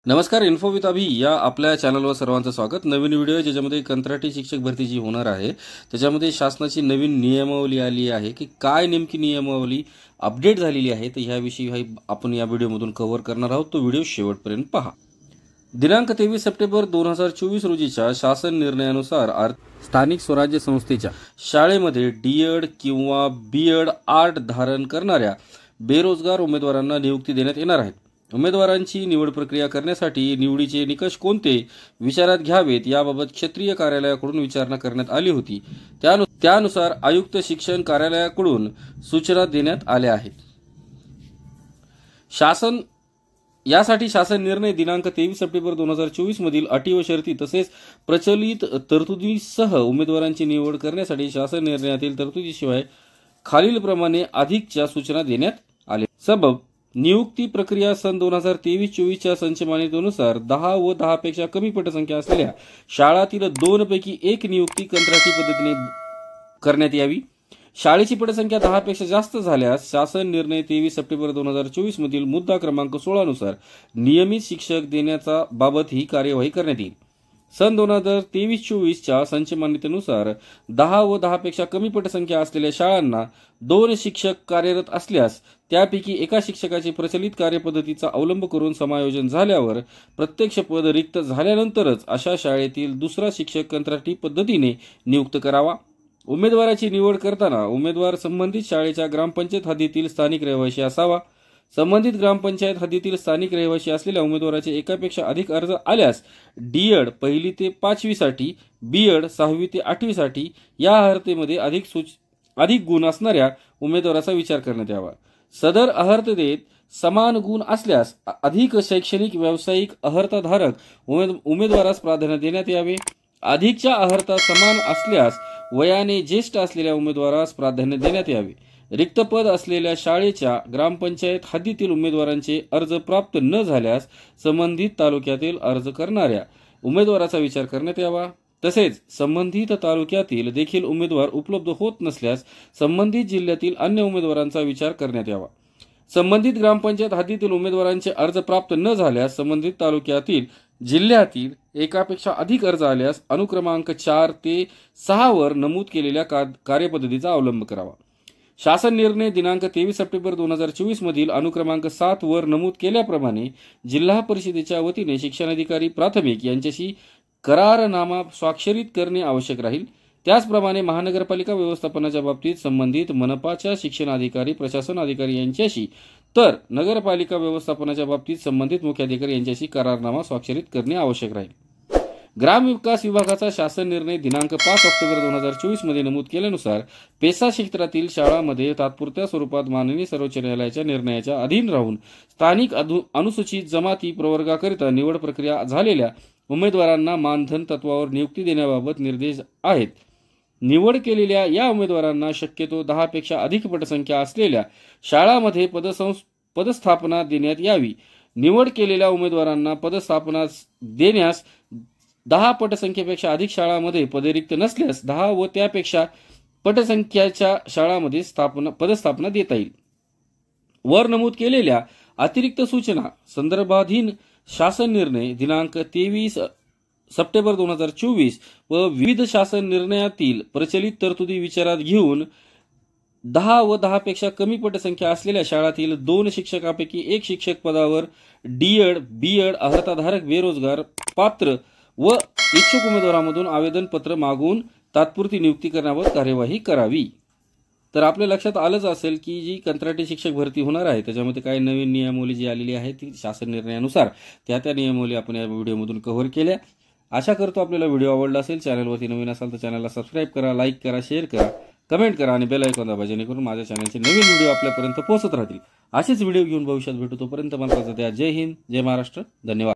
नमस्कार, info with अभि या आपल्या चॅनलवर सर्वांचं स्वागत। नवीन व्हिडिओ आहे ज्याच्यामध्ये कंत्राटी शिक्षक भरती जी होणार आहे त्याच्यामध्ये शासनाची नवीन नियमावली आली आहे की काय नेमकी नियमावली अपडेट झालेली आहे, तर ह्याविषयी आपण या व्हिडिओमधून कव्हर करणार आहोत। तो व्हिडिओ शेवटपर्यंत पहा। दिनांक 23 सप्टेंबर 2024 रोजीच्या शासन निर्णयानुसार स्थानिक स्वराज्य संस्थेच्या शाळेमध्ये डीएड किंवा बीएड आर्ट धारण करणाऱ्या बेरोजगार उमेदवारांना नियुक्ती देण्यात येणार आहे। उमेदवारांची निवड प्रक्रिया करण्यासाठी निवडीचे निकष कोणते विचारात घ्यावेत याबाबत क्षेत्रीय कार्यालयाकडून विचारणा करण्यात आली होती। त्यानुसार आयुक्त शिक्षण कार्यालयाकडून सूचना देण्यात आल्या आहेत। शासन निर्णय दिनांक 23 सप्टेंबर 2024 मधील अटी व शर्ती तसेच प्रचलित तरतुदीसह उमेदवारांची निवड करण्यासाठी शासन निर्णयातील तरतुदीशिवाय खालीलप्रमाणे अधिकच्या सूचना देण्यात आल्या। सबब नियुक्ती प्रक्रिया सन 2023-24 च्या संचमान्यतेनुसार 10 व 10 पेक्षा कमी पटसंख्या असलेल्या शाळातील 2 पैकी 1 नियुक्ती कंत्राटी पद्धतीने करण्यात यावी। शाळेची पटसंख्या 10 पेक्षा जास्त झाल्यास शासन निर्णय 23 सप्टेंबर 2024 मधील मुद्दा क्रमांक 16 नुसार नियमित शिक्षक देण्याचा बाबत ही कार्यवाही करण्यात येईल। सन 2023-24 च्या संचमान्यतेनुसार 10 व 10 पेक्षा कमी पटसंख्या असलेल्या शाळांना 2 शिक्षक कार्यरत असल्यास त्यापैकी एका शिक्षकाची प्रचलित कार्यपद्धतीचा अवलंब करून समायोजन झाल्यावर प्रत्यक्ष पद रिक्त झाल्यानंतरच अशा शाळेतील दुसरा शिक्षक कंत्राटी पद्धतीने नियुक्त करावा। उमेदवाराची निवड करताना उमेदवार संबंधित शाळेच्या ग्रामपंचायत हद्दीतील स्थानिक रहिवासी असावा। संबंधित ग्रामपंचायत हद्दीतील स्थानिक रहिवासी असलेल्या उमेदवाराचे एकापेक्षा अधिक अर्ज आल्यास डीएड 1ली ते 5वी साठी, बीएड 6वी ते 8वी साठी या अर्हतेमध्ये अधिक गुण असणाऱ्या उमेदवाराचा विचार करण्यात यावा। सदर अर्हतेत समान गुण असल्यास अधिक शैक्षणिक व्यावसायिक अर्हताधारक उमेदवारास प्राधान्य देण्यात यावे। अधिकच्या अर्हता समान असल्यास वयाने ज्येष्ठ असलेल्या उमेदवारास प्राधान्य देण्यात यावे। रिक्त पद असलेल्या शाळेच्या ग्रामपंचायत हद्दीतील उमेदवारांचे अर्ज प्राप्त न झाल्यास संबंधित तालुक्यातील अर्ज करणाऱ्या उमेदवाराचा विचार करण्यात यावा। तसेच संबंधित तालुक्यातील देखील उमेदवार उपलब्ध होत नसल्यास संबंधित जिल्ह्यातील अन्य उमेदवारांचा विचार करण्यात यावा। संबंधित ग्रामपंचायत हद्दीतील उमेदवारांचे अर्ज प्राप्त न झाल्यास संबंधित तालुक्यातील जिल्ह्यातील एकापेक्षा अधिक अर्ज आल्यास अनुक्रमांक 4 ते 6 वर नमूद केलेल्या कार्यपद्धतीचा अवलंब करावा। शासन निर्णय दिनांक 23 सप्टेंबर 2024 मधील अनुक्रमांक 7 वर नमूद केल्याप्रमाणे जिल्हा परिषदेच्या वतीने शिक्षणाधिकारी प्राथमिक यांच्याशी करारनामा स्वाक्षरित करणे आवश्यक राहील। त्याचप्रमाणे महानगरपालिका व्यवस्थापनाच्या बाबतीत संबंधित मनपाच्या शिक्षणाधिकारी प्रशासन अधिकारी यांच्याशी तर नगरपालिका व्यवस्थापनाच्या बाबतीत संबंधित मुख्याधिकारी यांच्याशी करारनामा स्वाक्षरित करणे आवश्यक राहील। ग्रामविकास विभागाचा शासन निर्णय दिनांक 5 ऑक्टोबर 2024 मध्ये नमूद केल्यानुसार पेसा क्षेत्रातील शाळांमध्ये तात्पुरत्या स्वरूपात माननीय सर्वोच्च न्यायालयाच्या निर्णयाच्या अधीन राहून स्थानिक अनुसूचित जमाती प्रवर्गाकरिता निवड प्रक्रिया झालेल्या उमेदवारांना मानधन तत्वावर नियुक्ती देण्याबाबत निर्देश आहेत। निवड केलेल्या या उमेदवारांना शक्यतो 10 पेक्षा अधिक पटसंख्या असलेल्या शाळांमध्ये पदस्थापना देण्यात यावी। निवड केलेल्या उमेदवारांना पदस्थापना देण्यास 10 पटसंख्येपेक्षा अधिक शाळांमध्ये पदे रिक्त नसल्यास 10 व त्यापेक्षा पटसंख्याच्या शाळांमध्ये पदस्थापना देता येईल। वर नमूद केलेल्या अतिरिक्त सूचना संदर्भाधीन शासन निर्णय दिनांक 23 सप्टेंबर 2024 व विविध शासन निर्णयातील प्रचलित तरतुदी विचारात घेऊन 10 व 10 पेक्षा कमी पटसंख्या असलेल्या शाळातील 2 शिक्षकापैकी 1 शिक्षक पदावर डीएड बीएड अर्हताधारक बेरोजगार पात्र व इच्छुक उमेदवारांमधून आवेदन पत्र मागून तात्पुरती नियुक्ती करण्याबाबत कार्यवाही करावी। तर आपल्या लक्षात आलंच असेल की जी कंत्राटी शिक्षक भरती होणार आहे त्याच्यामध्ये काही नवीन नियमावली जी आलेली आहे ती शासन निर्णयानुसार त्या नियमावली आपण या व्हिडिओमधून कव्हर केल्या। आशा करतो आपल्याला व्हिडिओ आवडला असेल। चॅनलवरती नवीन असाल तर चॅनलला सबस्क्राईब करा, लाईक करा, शेअर करा, कमेंट करा आणि बेल आयकॉन दाबा जेणेकरून माझ्या चॅनलचे नवीन व्हिडिओ आपल्यापर्यंत पोहोचत राहतील। असेच व्हिडिओ घेऊन भविष्यात भेटू, तोपर्यंत मला द्या। जय हिंद, जय महाराष्ट्र, धन्यवाद।